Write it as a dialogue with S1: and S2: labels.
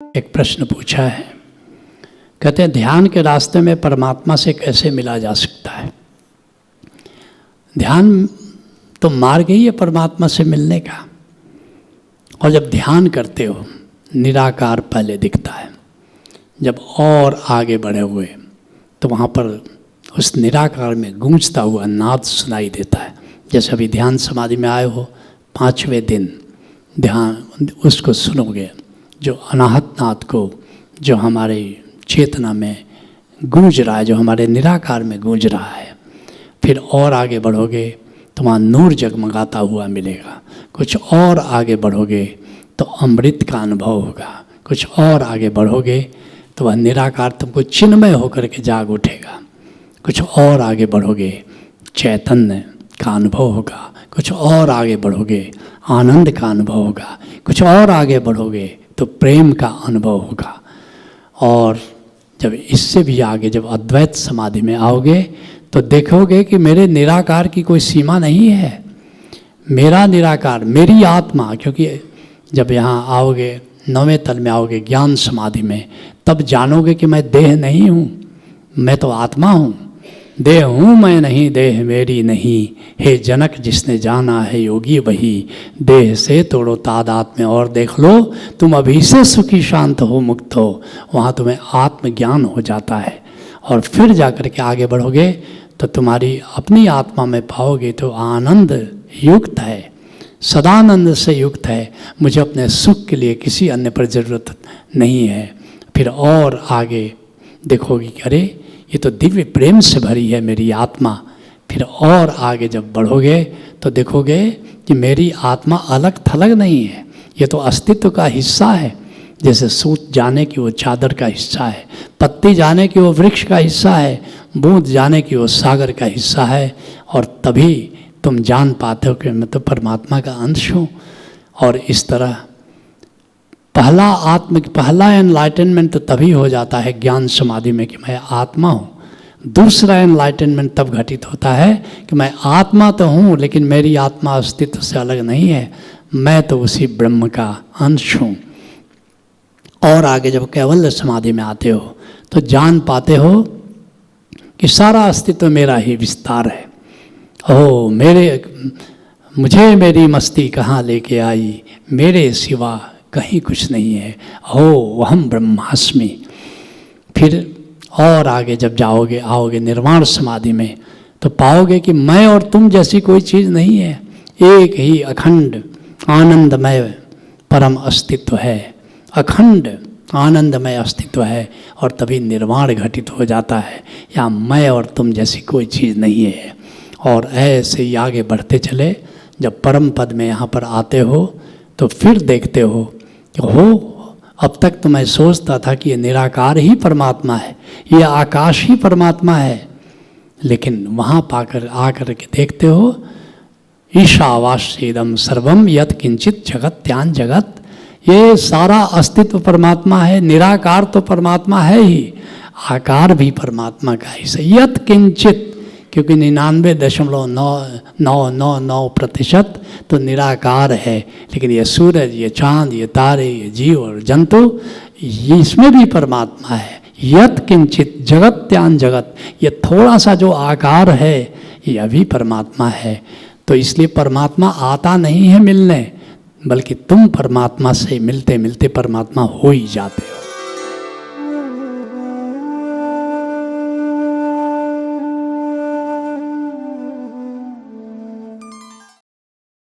S1: एक प्रश्न पूछा है, कहते हैं ध्यान के रास्ते में परमात्मा से कैसे मिला जा सकता है। ध्यान तो मार्ग ही है परमात्मा से मिलने का। और जब ध्यान करते हो निराकार पहले दिखता है, जब और आगे बढ़े हुए तो वहाँ पर उस निराकार में गूंजता हुआ नाद सुनाई देता है। जैसे अभी ध्यान समाधि में आए हो, 5वें दिन ध्यान उसको सुनोगे, जो अनाहत नाद को, जो हमारे चेतना में गूंज रहा है, जो हमारे निराकार में गूंज रहा है। फिर और आगे बढ़ोगे तो वहाँ नूर जगमगाता हुआ मिलेगा। कुछ और आगे बढ़ोगे तो अमृत का अनुभव होगा। कुछ और आगे बढ़ोगे तो वह निराकार तुमको चिन्मय होकर के जाग उठेगा। कुछ और आगे बढ़ोगे चैतन्य का अनुभव होगा। कुछ और आगे बढ़ोगे आनंद का अनुभव होगा। कुछ और आगे बढ़ोगे तो प्रेम का अनुभव होगा। और जब इससे भी आगे जब अद्वैत समाधि में आओगे तो देखोगे कि मेरे निराकार की कोई सीमा नहीं है। मेरा निराकार, मेरी आत्मा, क्योंकि जब यहाँ आओगे 9वें तल में आओगे ज्ञान समाधि में, तब जानोगे कि मैं देह नहीं हूँ, मैं तो आत्मा हूँ। देह हूँ मैं नहीं, देह मेरी नहीं, हे जनक जिसने जाना है योगी वही। देह से तोड़ो तादात में और देख लो, तुम अभी से सुखी शांत हो मुक्त हो। वहाँ तुम्हें आत्मज्ञान हो जाता है। और फिर जाकर के आगे बढ़ोगे तो तुम्हारी अपनी आत्मा में पाओगे तो आनंद युक्त है, सदानंद से युक्त है। मुझे अपने सुख के लिए किसी अन्य पर ज़रूरत नहीं है। फिर और आगे देखोगे कि अरे ये तो दिव्य प्रेम से भरी है मेरी आत्मा। फिर और आगे जब बढ़ोगे तो देखोगे कि मेरी आत्मा अलग थलग नहीं है, ये तो अस्तित्व का हिस्सा है। जैसे सूत जाने की वो चादर का हिस्सा है, पत्ती जाने की वो वृक्ष का हिस्सा है, बूंद जाने की वो सागर का हिस्सा है। और तभी तुम जान पाते हो कि मैं तो परमात्मा का अंश हूँ। और इस तरह पहला एनलाइटनमेंट तो तभी हो जाता है ज्ञान समाधि में कि मैं आत्मा हूँ। दूसरा एनलाइटनमेंट तब घटित होता है कि मैं आत्मा तो हूँ लेकिन मेरी आत्मा अस्तित्व से अलग नहीं है, मैं तो उसी ब्रह्म का अंश हूँ। और आगे जब कैवल्य समाधि में आते हो तो जान पाते हो कि सारा अस्तित्व मेरा ही विस्तार है। ओ मुझे मेरी मस्ती कहाँ लेके आई, मेरे सिवा कहीं कुछ नहीं है। ओ अहम ब्रह्मास्मि। फिर और आगे जब आओगे निर्वाण समाधि में तो पाओगे कि मैं और तुम जैसी कोई चीज़ नहीं है। एक ही अखंड आनंदमय परम अस्तित्व है, अखंड आनंदमय अस्तित्व है। और तभी निर्वाण घटित हो जाता है। या मैं और तुम जैसी कोई चीज़ नहीं है। और ऐसे ही आगे बढ़ते चले, जब परम पद में यहाँ पर आते हो तो फिर देखते हो कि अब तक तो मैं सोचता था कि ये निराकार ही परमात्मा है, ये आकाश ही परमात्मा है। लेकिन वहाँ आकर के देखते हो ईशावास्येदं सर्वम यत् किंचित जगत्यान जगत, ये सारा अस्तित्व परमात्मा है। निराकार तो परमात्मा है ही, आकार भी परमात्मा का ही है। यत् किंचित, क्योंकि 99.999% तो निराकार है। लेकिन ये सूरज, ये चांद, ये तारे, ये जीव और जंतु, ये इसमें भी परमात्मा है। यत् किंचित जगत्यान जगत, ये थोड़ा सा जो आकार है यह भी परमात्मा है। तो इसलिए परमात्मा आता नहीं है मिलने, बल्कि तुम परमात्मा से मिलते मिलते परमात्मा हो ही जाते हो।